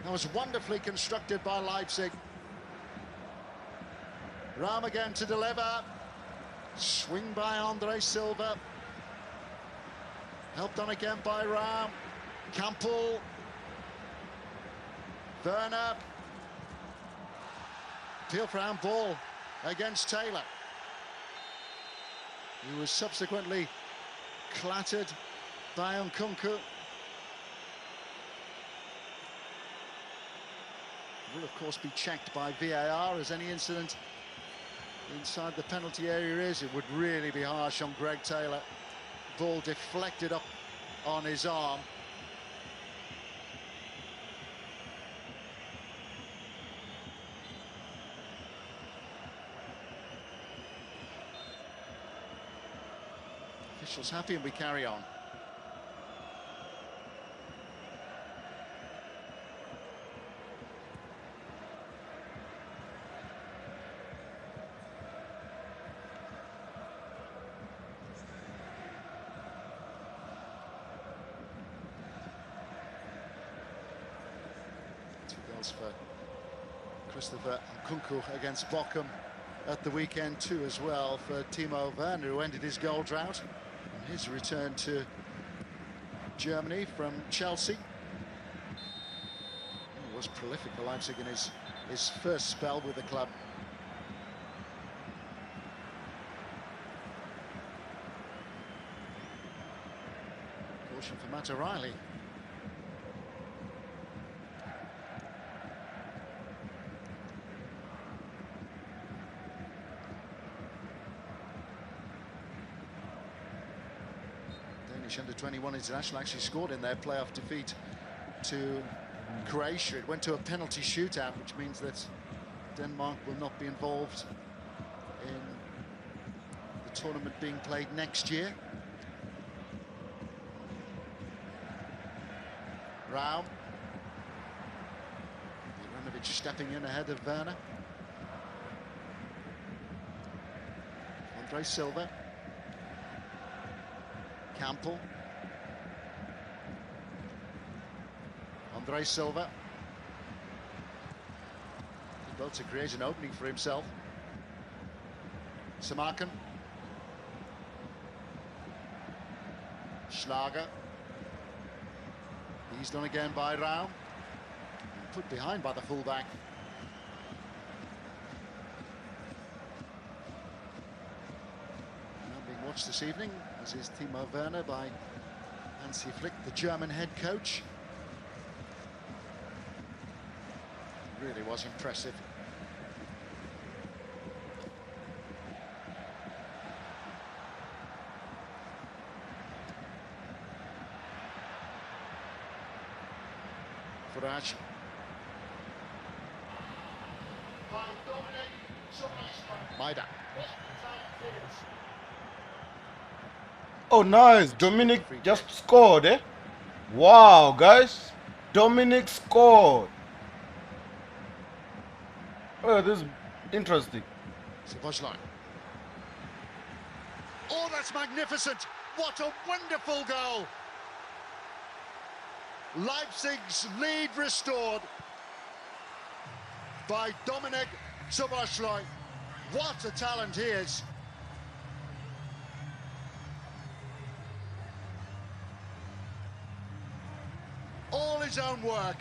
That was wonderfully constructed by Leipzig. Ram again to deliver. Swing by Andre Silva. Helped on again by Ram. Campbell. Werner. Appeal for handball against Taylor. He was subsequently clattered by Nkunku. Will of course be checked by VAR, as any incident inside the penalty area is. It would really be harsh on Greg Taylor. Ball deflected up on his arm. Officials happy and we carry on. For Christopher Nkunku against Bochum at the weekend too, as well for Timo Werner, who ended his goal drought and his return to Germany from Chelsea. He was prolific for Leipzig in his first spell with the club. Caution for Matt O'Reilly. Under-21 international actually scored in their playoff defeat to Croatia. It went to a penalty shootout, which means that Denmark will not be involved in the tournament being played next year. Raum. Ivanovic stepping in ahead of Werner. Andre Silva. Campbell. Andre Silva. Able to create an opening for himself. Samarkan. Schlager. He's done again by Raum. Put behind by the fullback. Watched this evening, as is Timo Werner, by Hansi Flick, the German head coach. Really was impressive. Farage. Maida. Oh, nice. Dominic just scored, eh? Wow, guys. Dominic scored. Oh, this is interesting. Oh, that's magnificent. What a wonderful goal. Leipzig's lead restored by Dominic Szoboszlai. What a talent he is. All his own work.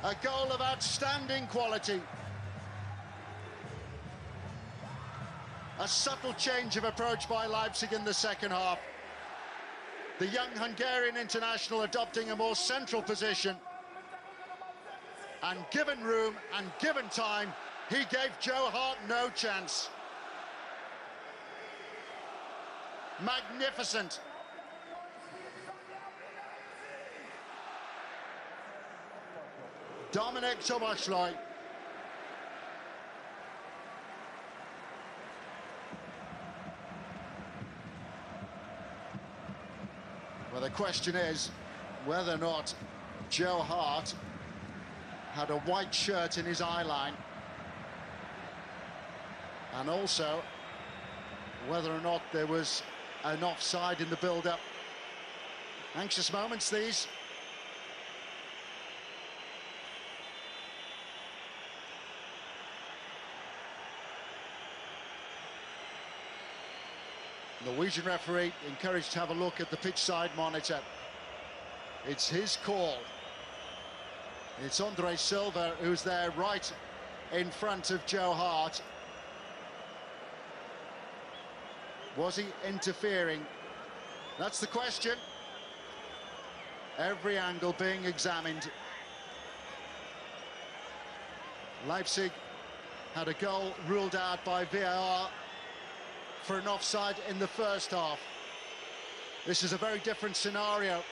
A goal of outstanding quality. A subtle change of approach by Leipzig in the second half. The young Hungarian international adopting a more central position. And given room and given time, he gave Joe Hart no chance. Magnificent. Dominic Szoboszlai. Well, the question is whether or not Joe Hart had a white shirt in his eye line, and also whether or not there was an offside in the build-up. Anxious moments, these. Norwegian referee encouraged to have a look at the pitch side monitor. It's his call. It's Andre Silva who's there right in front of Joe Hart. Was he interfering? That's the question. Every angle being examined. Leipzig had a goal ruled out by VAR for an offside in the first half. This is a very different scenario.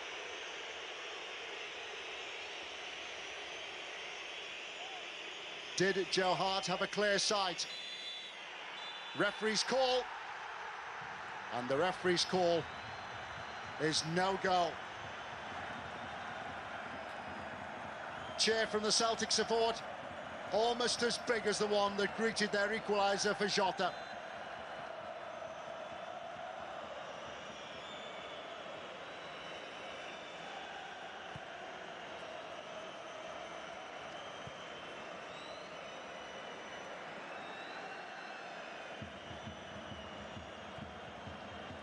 Did Joe Hart have a clear sight? Referee's call. And the referee's call is no goal. Cheer from the Celtic support, almost as big as the one that greeted their equaliser for Jota.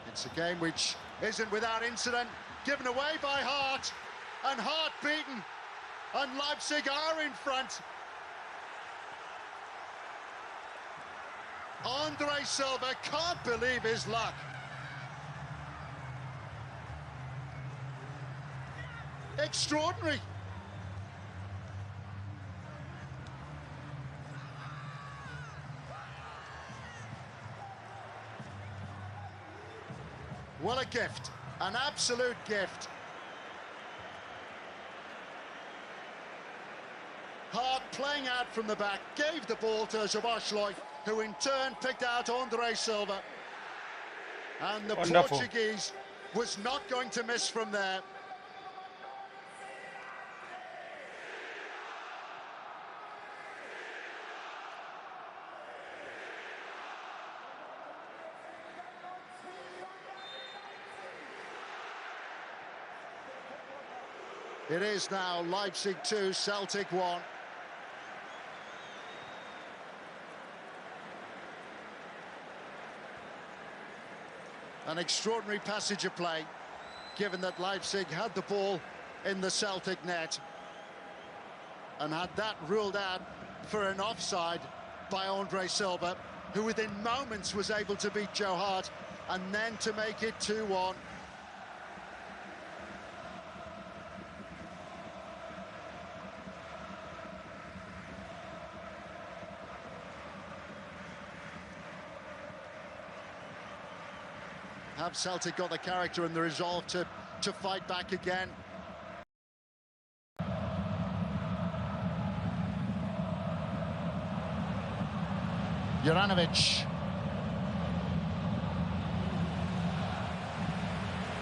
It's a game which isn't without incident, given away by Hart, and Hart beaten, and Leipzig are in front. Andre Silva can't believe his luck. Extraordinary. What a gift, an absolute gift. Hart playing out from the back, gave the ball to Szoboszlai, who in turn picked out Andre Silva. And the Wonderful. Portuguese was not going to miss from there. It is now Leipzig 2, Celtic 1. An extraordinary passage of play, given that Leipzig had the ball in the Celtic net and had that ruled out for an offside by Andre Silva, who within moments was able to beat Joe Hart and then to make it 2-1. Have Celtic got the character and the resolve to fight back again? Juranovic.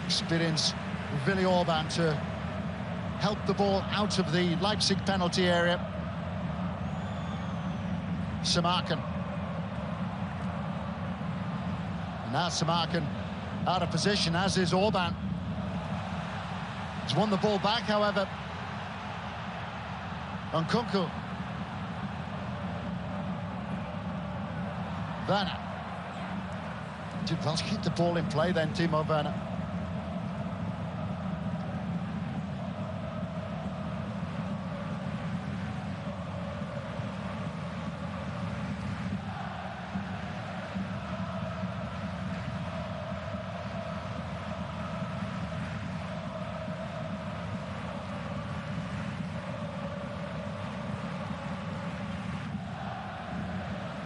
Experienced Willi Orban to help the ball out of the Leipzig penalty area. Samarkand. And now Samarkand out of position, as is Orban. He's won the ball back, however. Nkunku. Werner. Did well to keep the ball in play then, Timo Werner.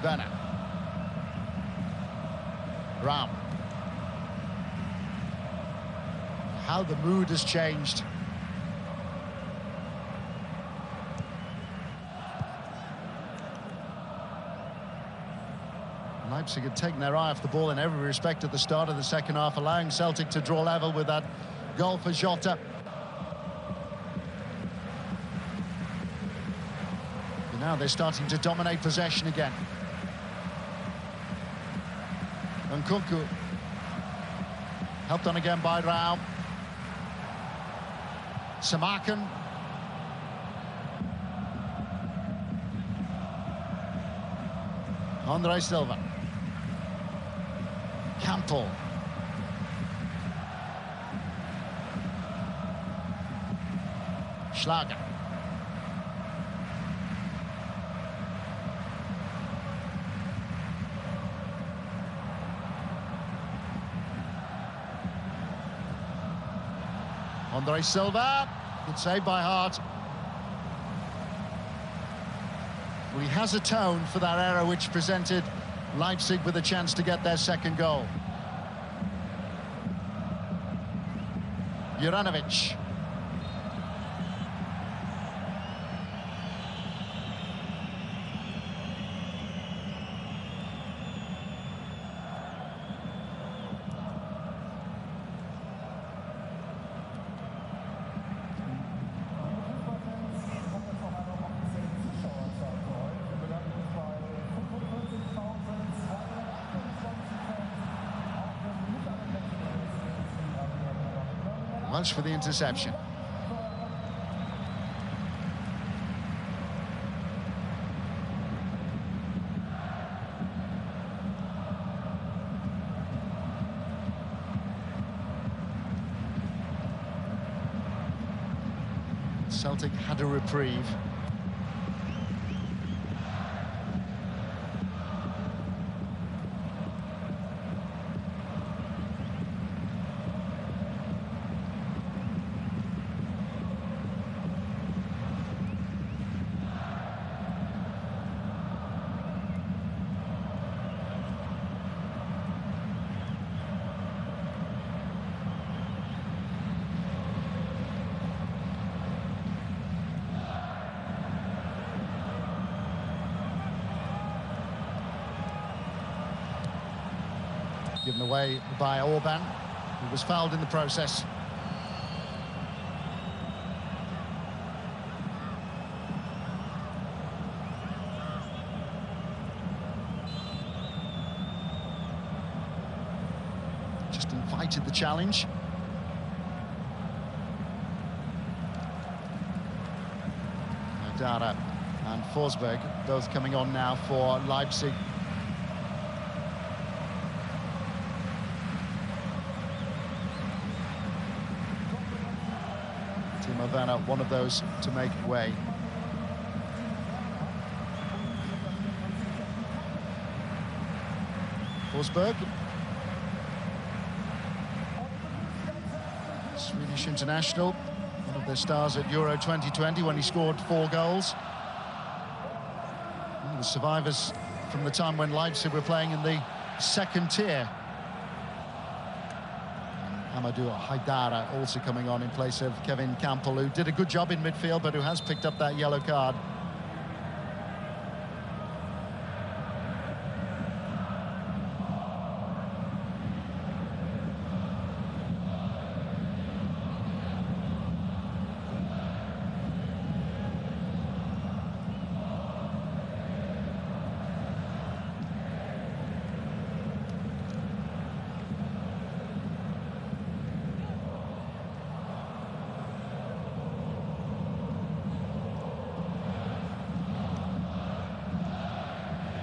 Werner. Ram. How the mood has changed. Leipzig had taken their eye off the ball in every respect at the start of the second half, allowing Celtic to draw level with that goal for Jota. And now they're starting to dominate possession again. Nkunku, helped on again by Rao. Samarkand. Andre Silva. Campbell. Schlager. Andre Silva, good save by Hart. Well, he has a tone for that error which presented Leipzig with a chance to get their second goal. Juranovic. Welsh for the interception. Celtic had a reprieve. Given away by Orban, who was fouled in the process. Just invited the challenge. Dara and Forsberg both coming on now for Leipzig. Timo Werner, one of those to make way. Forsberg. Swedish international, one of their stars at Euro 2020 when he scored 4 goals. One of the survivors from the time when Leipzig were playing in the second tier. Amadou Haidara also coming on in place of Kevin Campbell, who did a good job in midfield, but who has picked up that yellow card.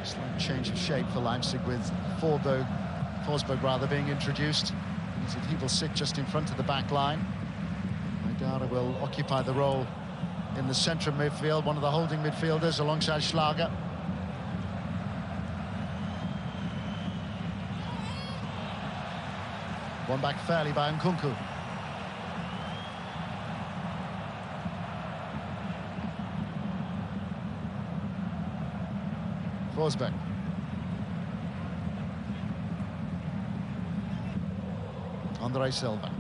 Slight change of shape for Leipzig with Forsberg being introduced. He will sit just in front of the back line. Haidara will occupy the role in the centre of midfield, one of the holding midfielders alongside Schlager. One back fairly by Nkunku. Forsberg. Andre Silva.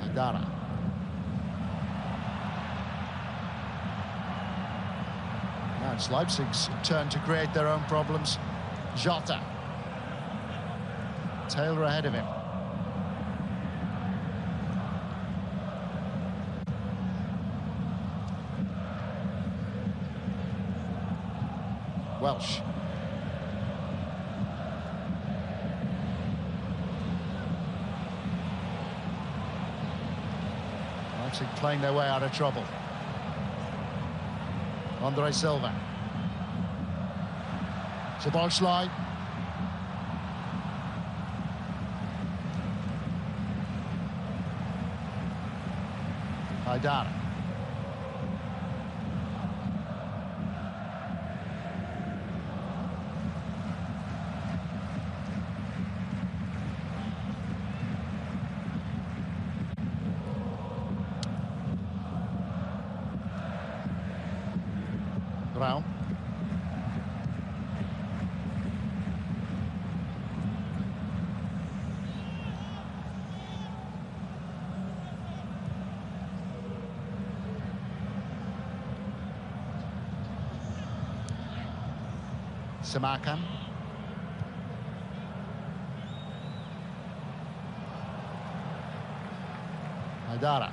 Haidara. Now it's Leipzig's turn to create their own problems. Jota. Taylor ahead of him. Welsh. Leipzig playing their way out of trouble. Andre Silva. Szoboszlai. Haidar. Brown. Samarkand. Haidara.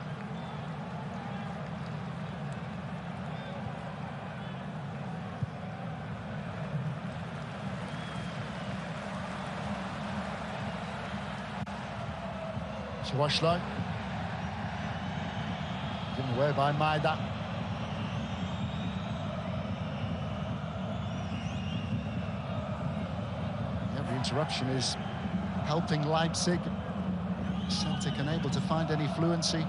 Washlow, given away by Maida. Every interruption is helping Leipzig. Celtic unable to find any fluency.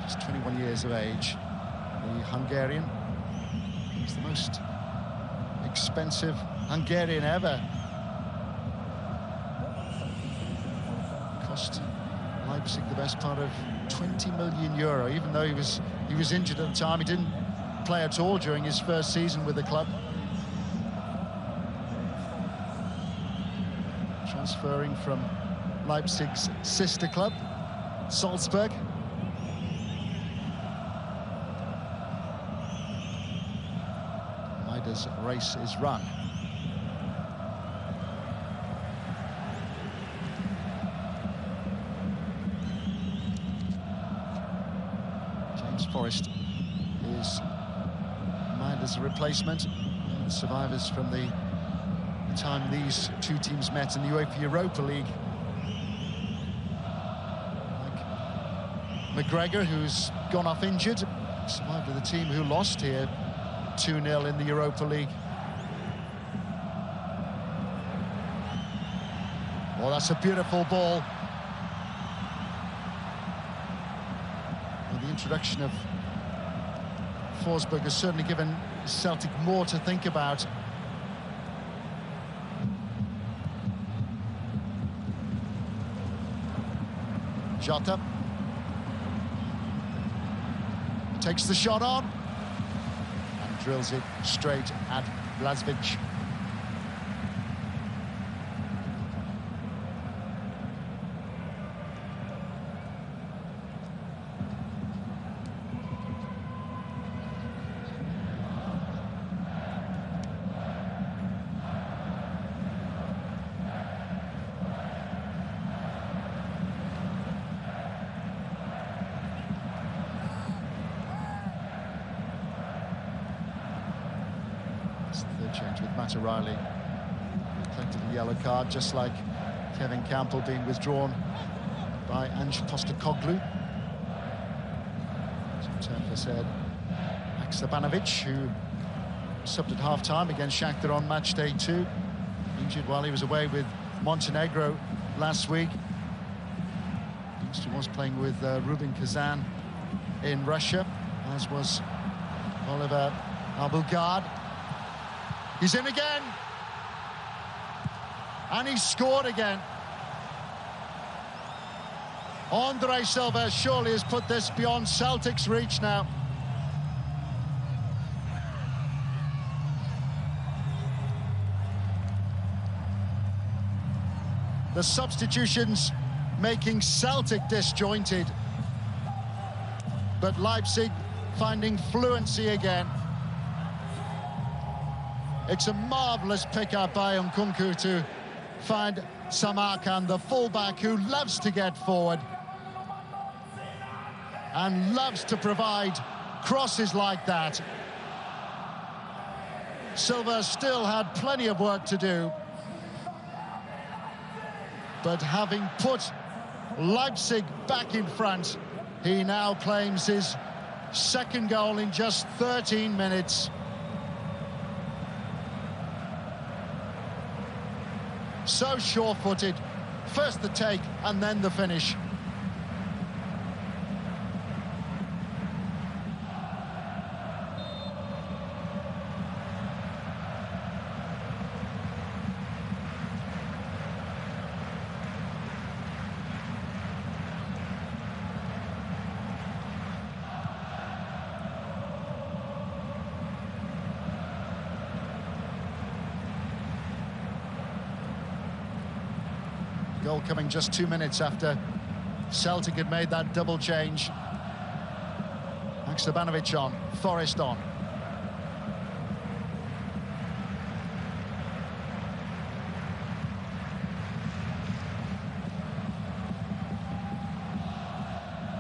Just 21 years of age. The Hungarian is the most expensive Hungarian ever. Cost Leipzig the best part of €20 million, even though he was injured at the time. He didn't play at all during his first season with the club. Transferring from Leipzig's sister club, Salzburg. Maida's race is run. James Forrest is Maida's replacement. Survivors from the time these two teams met in the UEFA Europa League. Like McGregor, who's gone off injured, survived with the team who lost here 2-0 in the Europa League. Oh, that's a beautiful ball. Well, the introduction of Forsberg has certainly given Celtic more to think about. Jota takes the shot on and drills it straight at Leipzig. Change with Matt O'Reilly, collected a yellow card, just like Kevin Campbell being withdrawn by Ange Postecoglou. Turn for said Aksabanovic, who subbed at half-time against Shakhtar on match day 2, injured while he was away with Montenegro last week. He was playing with Rubin Kazan in Russia, as was Oliver Abou-Gard. He's in again, and he's scored again. Andre Silva surely has put this beyond Celtic's reach now. The substitutions making Celtic disjointed, but Leipzig finding fluency again. It's a marvellous pick-up by Nkunku to find Samarkand, the fullback who loves to get forward and loves to provide crosses like that. Silva still had plenty of work to do, but having put Leipzig back in front, he now claims his second goal in just 13 minutes. So sure-footed. First the take and then the finish. Goal coming just 2 minutes after Celtic had made that double change. Maksabanovic on, Forrest on.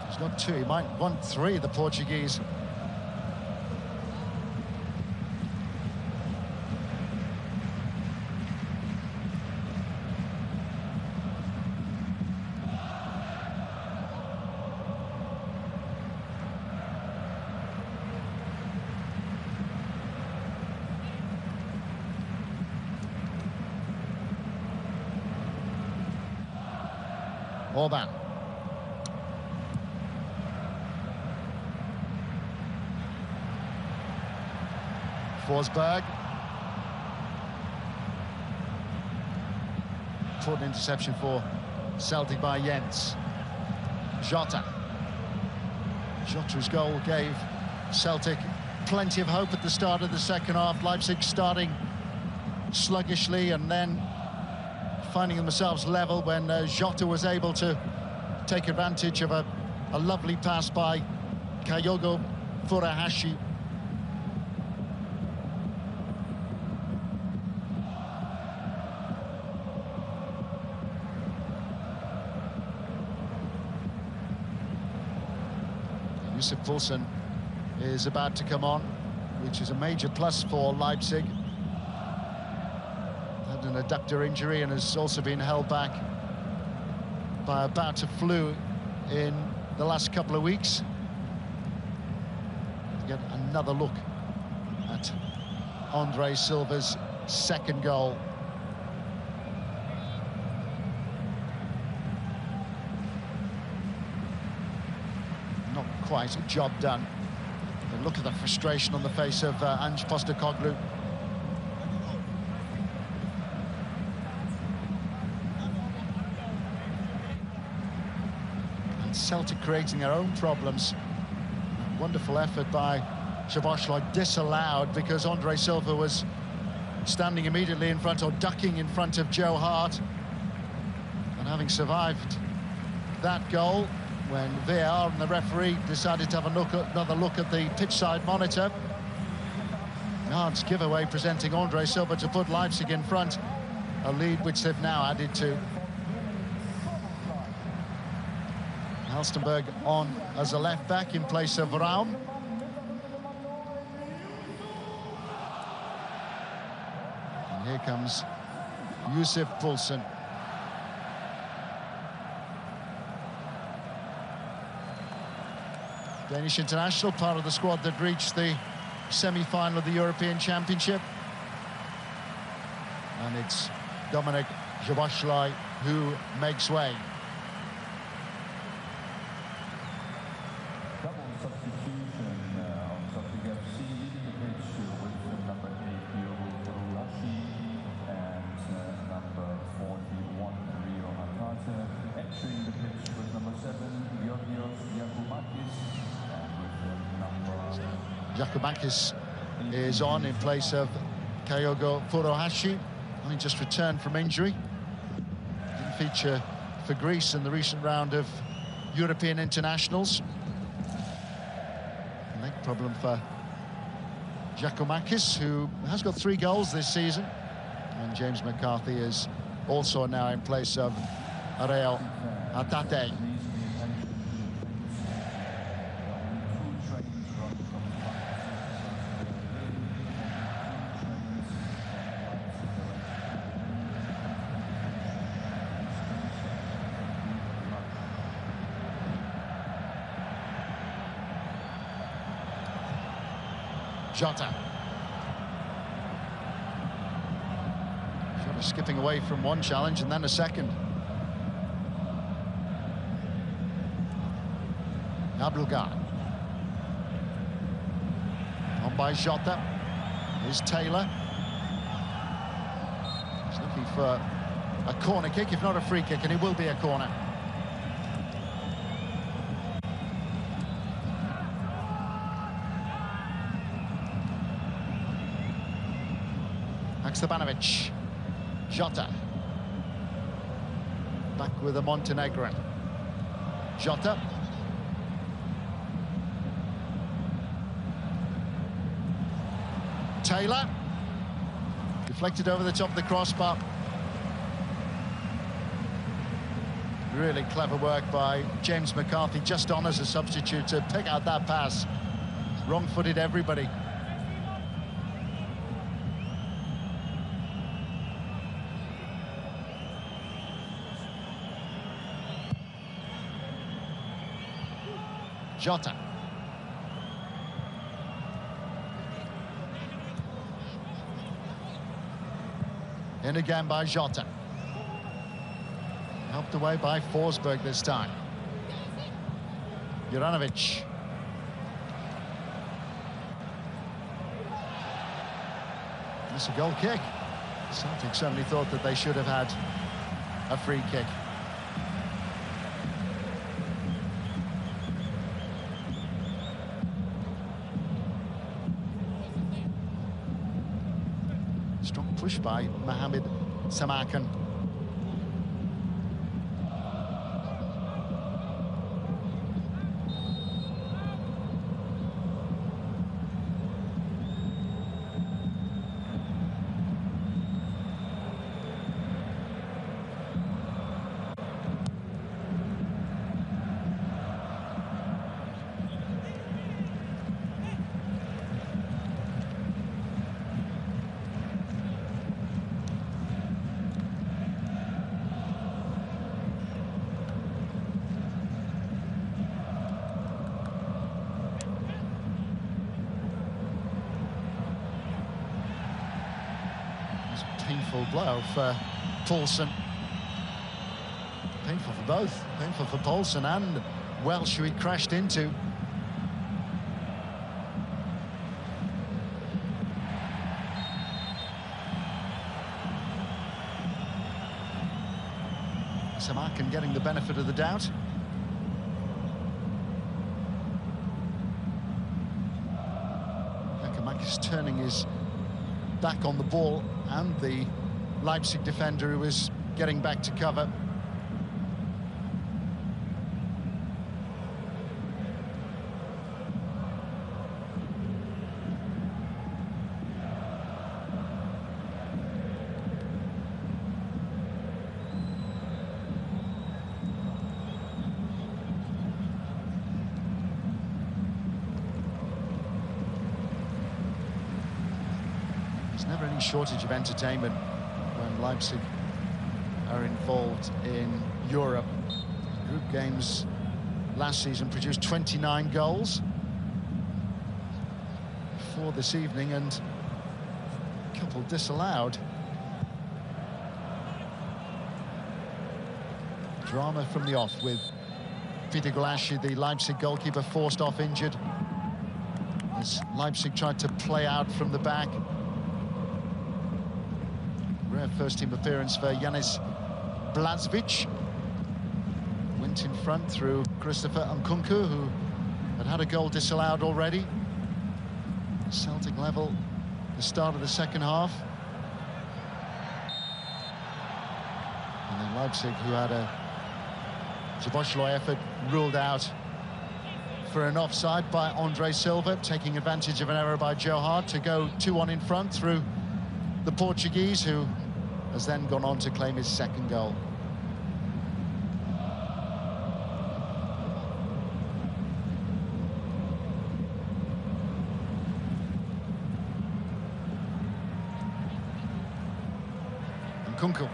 He's got two, he might want three, the Portuguese. Orban. Forsberg. Caught an interception for Celtic by Jens. Jota. Jota's goal gave Celtic plenty of hope at the start of the second half. Leipzig starting sluggishly and then finding themselves level when Jota was able to take advantage of a lovely pass by Kyogo Furuhashi. Yusuf Poulsen is about to come on, which is a major plus for Leipzig. Had an adductor injury and has also been held back by a bout of flu in the last couple of weeks. To get another look at Andre Silva's second goal. Not quite a job done. But look at the frustration on the face of Ange Postecoglou. Celtic creating their own problems. Wonderful effort by Szoboszlai, disallowed because Andre Silva was standing immediately in front, or ducking in front of Joe Hart. And having survived that goal, when VAR and the referee decided to have another look at the pitch-side monitor, Hart's giveaway presenting Andre Silva to put Leipzig in front, a lead which they've now added to. Halstenberg on as a left-back in place of Raum. And here comes Yusuf Poulsen. Danish international, part of the squad that reached the semi-final of the European Championship. And it's Dominik Szoboszlai who makes way. Giakoumakis is on in place of Kyogo Furuhashi, only just returned from injury. Didn't feature for Greece in the recent round of European internationals. Leg problem for Giakoumakis, who has got 3 goals this season. And James McCarthy is also now in place of Ariel Hatate. Jota. Sort of skipping away from one challenge and then a second. Abluga. On by Jota. Here's Taylor. He's looking for a corner kick, if not a free kick, and it will be a corner. Haksabanovic. Jota. Back with the Montenegrin. Jota. Taylor. Deflected over the top of the crossbar. Really clever work by James McCarthy, just on as a substitute, to pick out that pass. Wrong-footed everybody. Jota. In again by Jota. Helped away by Forsberg this time. Juranovic. It's a goal kick. Celtic certainly thought that they should have had a free kick. Strong push by Mohamed Samakan. Painful blow for Paulson. Painful for both. Painful for Paulson and Welsh, who he crashed into. Samakan getting the benefit of the doubt. Giakoumakis turning his back on the ball, and the Leipzig defender who was getting back to cover. There's never any shortage of entertainment when Leipzig are involved in Europe. Group games last season produced 29 goals. 4 this evening and a couple disallowed. Drama from the off with Peter Gulaschi, the Leipzig goalkeeper, forced off injured as Leipzig tried to play out from the back. Rare first-team appearance for Yanis Blazvic. Went in front through Christopher Nkunku, who had a goal disallowed already. Celtic level, the start of the second half. And then Leipzig, who had a Szoboszlai effort ruled out for an offside by Andre Silva, taking advantage of an error by Joe Hart to go 2-1 in front through the Portuguese, who has then gone on to claim his second goal. Nkunku.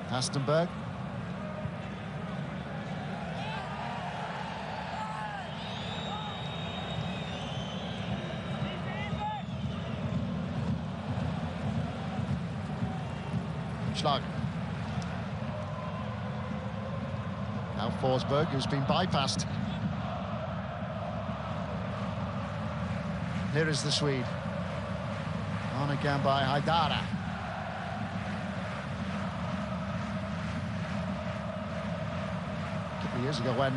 Hastenberg. Schlag. Now Forsberg, who's been bypassed. Here is the Swede. On again by Haidara. A couple of years ago when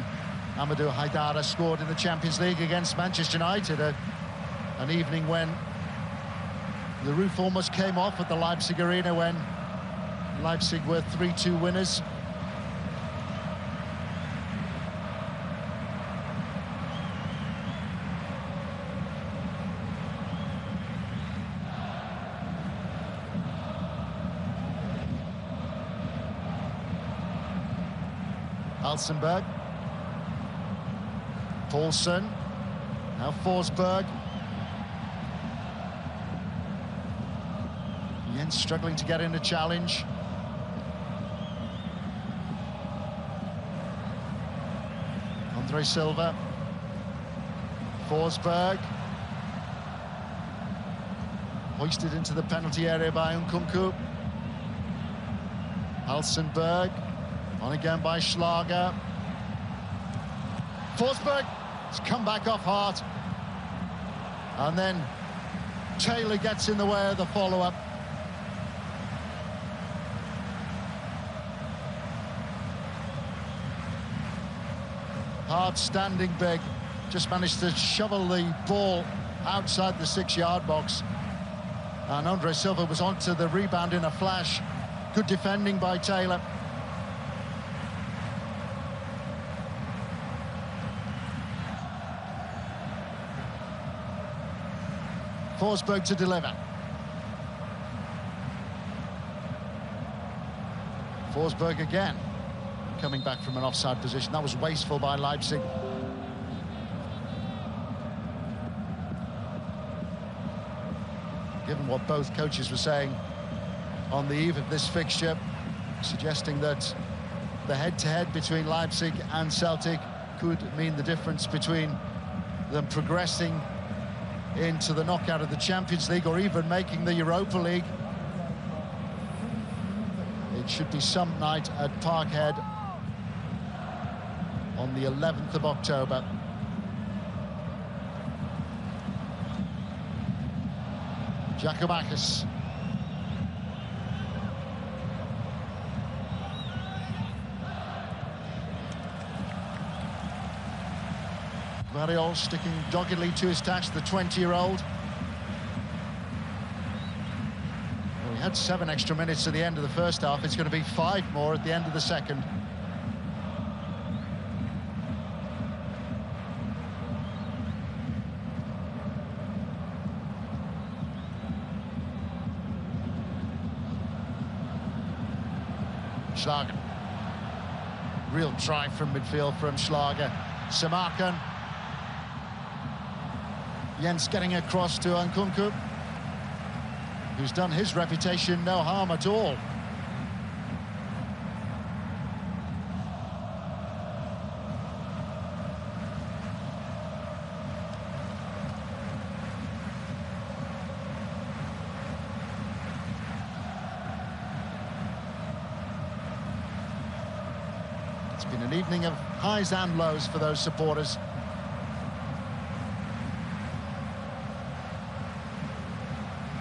Amadou Haidara scored in the Champions League against Manchester United, an evening when the roof almost came off at the Leipzig arena when Leipzig were 3-2 winners. Alsenberg. Paulson. Now Forsberg. Jens struggling to get in a challenge. Andre Silva. Forsberg. Hoisted into the penalty area by Nkunku. Alsenberg. On again by Schlager. Forsberg has come back off Hart. And then Taylor gets in the way of the follow-up. Hart standing big. Just managed to shovel the ball outside the 6-yard box. And Andre Silva was onto the rebound in a flash. Good defending by Taylor. Forsberg to deliver. Forsberg again, coming back from an offside position. That was wasteful by Leipzig. Given what both coaches were saying on the eve of this fixture, suggesting that the head-to-head between Leipzig and Celtic could mean the difference between them progressing into the knockout of the Champions League or even making the Europa League. It should be some night at Parkhead on the 11th of October. Giacomakis. Variol sticking doggedly to his task, the 20-year-old. Well, he had 7 extra minutes at the end of the first half. It's going to be 5 more at the end of the second. Schlager. Real try from midfield from Schlager. Samarkand. Jens getting across to Nkunku, who's done his reputation no harm at all. It's been an evening of highs and lows for those supporters.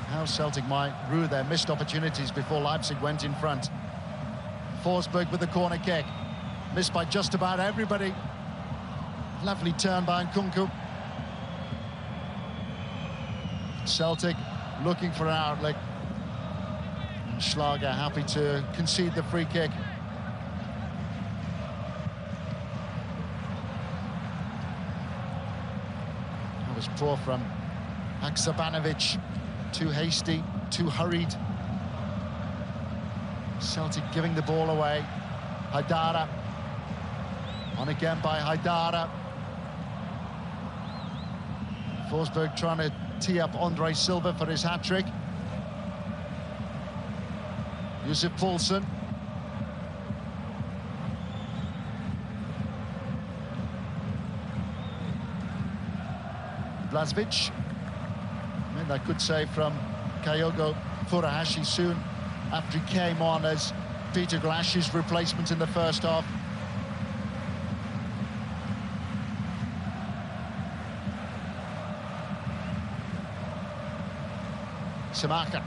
How Celtic might rue their missed opportunities before Leipzig went in front. Forsberg with the corner kick. Missed by just about everybody. Lovely turn by Nkunku. Celtic looking for an outlet. And Schlager happy to concede the free kick. That was poor from Haksabanovic. Too hasty, too hurried. Celtic giving the ball away. Haidara. On again by Haidara. Forsberg trying to tee up Andre Silva for his hat-trick. Josef Poulsen. Blažević. That good save from Kyogo Furuhashi soon after he came on as Peter Glash's replacement in the first half. Samaka.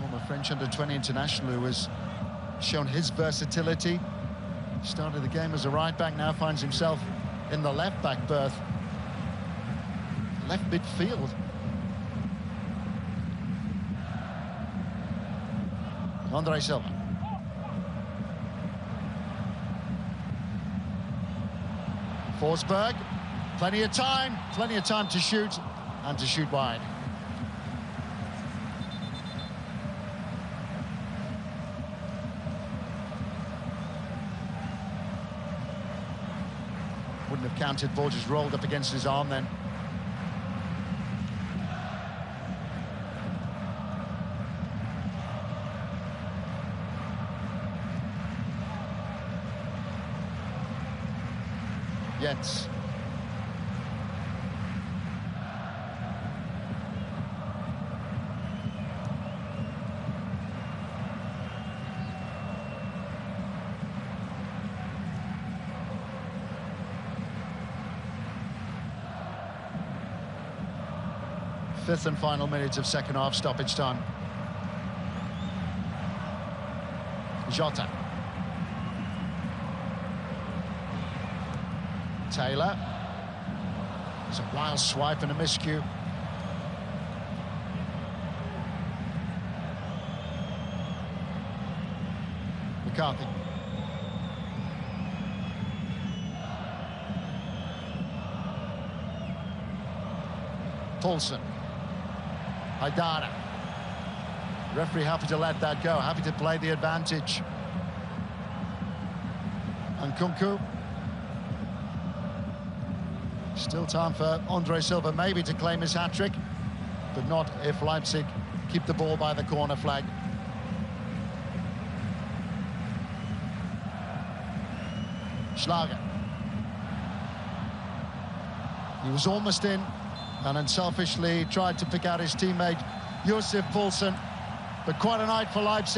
Former French under-20 international who has shown his versatility. Started the game as a right-back, now finds himself in the left-back berth. Left midfield. Andre Silva. Forsberg, plenty of time to shoot, and to shoot wide. Wouldn't have counted, ball just rolled up against his arm then. Jens. Fifth and final minutes of second half stoppage time. Jota. Taylor. It's a wild swipe and a miscue. McCarthy. Paulson. Haidara. Referee happy to let that go, happy to play the advantage. And Nkunku. Still time for Andre Silva maybe to claim his hat-trick, but not if Leipzig keep the ball by the corner flag. Schlager. He was almost in and unselfishly tried to pick out his teammate Josef Poulsen, but quite a night for Leipzig.